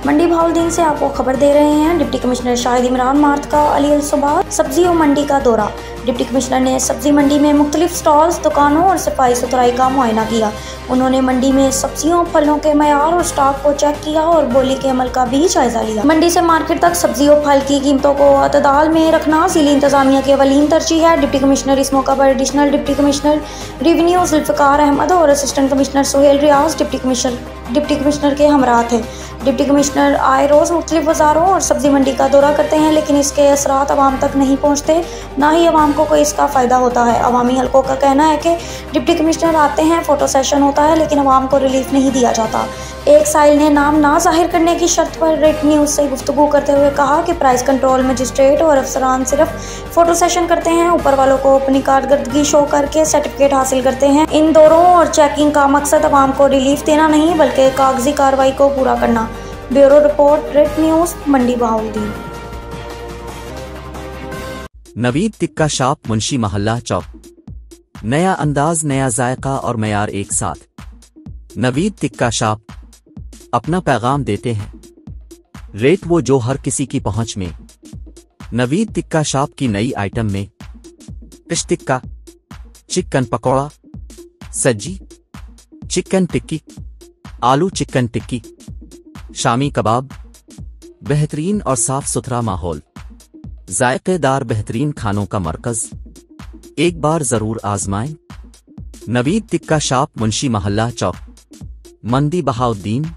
मंडी बहाउद्दीन से आपको खबर दे रहे हैं डिप्टी कमिश्नर शाहिद इमरान मार्त का अली अल सुबह सब्जी और मंडी का दौरा। डिप्टी कमिश्नर ने सब्जी मंडी में मुख्तलिफ स्टॉल्स, दुकानों और सफाई सुथराई का मुआयना किया। उन्होंने मंडी में सब्जियों, फलों के मयार और स्टॉक को चेक किया और बोली के अमल का भी जायजा लिया। मंडी से मार्केट तक सब्जी और फल की कीमतों को अतदाल में रखना जिली इंतजामिया की अवलीन तरजीह है। डिप्टी कमिश्नर इस मौका पर additional deputy commissioner revenue Zulfikar Ahmad और assistant commissioner Suhail Riyaz deputy commissioner के हमरा थे। डिप्टी कमिश्नर आए रोज़ मुख्तलिफ बाज़ारों और सब्जी मंडी का दौरा करते हैं, लेकिन इसके असरात आवाम तक नहीं पहुँचते, ना ही आवाम को कोई इसका फ़ायदा होता है। अवामी हलकों का कहना है कि डिप्टी कमिश्नर आते हैं, फ़ोटो सेशन होता है, लेकिन आवाम को रिलीफ नहीं दिया जाता। एक साइल ने नाम ना जाहिर करने की शर्त पर रेट न्यूज़ से गुफ्तगू करते हुए कहा कि प्राइस कंट्रोल मजिस्ट्रेट और अफसरान सिर्फ फ़ोटो सेशन करते हैं, ऊपर वालों को अपनी कारकर्दगी शो करके सर्टिफिकेट हासिल करते हैं। इन दौरों और चेकिंग का मकसद आवाम को रिलीफ देना नहीं बल्कि कागजी कार्रवाई को पूरा करना। ब्यूरो रिपोर्ट, रेट न्यूज़, मंडी बहाउद्दीन। नवीद टिक्का शॉप, मुंशी मोहल्ला चौक। नया अंदाज, नया जायका और मयार एक साथ। नवीद टिक्का शॉप अपना पैगाम देते हैं, रेट वो जो हर किसी की पहुंच में। नवीद टिक्का शॉप की नई आइटम में फिश टिक्का, चिकन पकौड़ा, सज्जी, चिकन टिक्की, आलू चिकन टिक्की, शामी कबाब, बेहतरीन और साफ सुथरा माहौल, जायकेदार बेहतरीन खानों का मरकज। एक बार जरूर आजमाएं। नवीद टिक्का शॉप, मुंशी मोहल्ला चौक, मंडी बहाउद्दीन।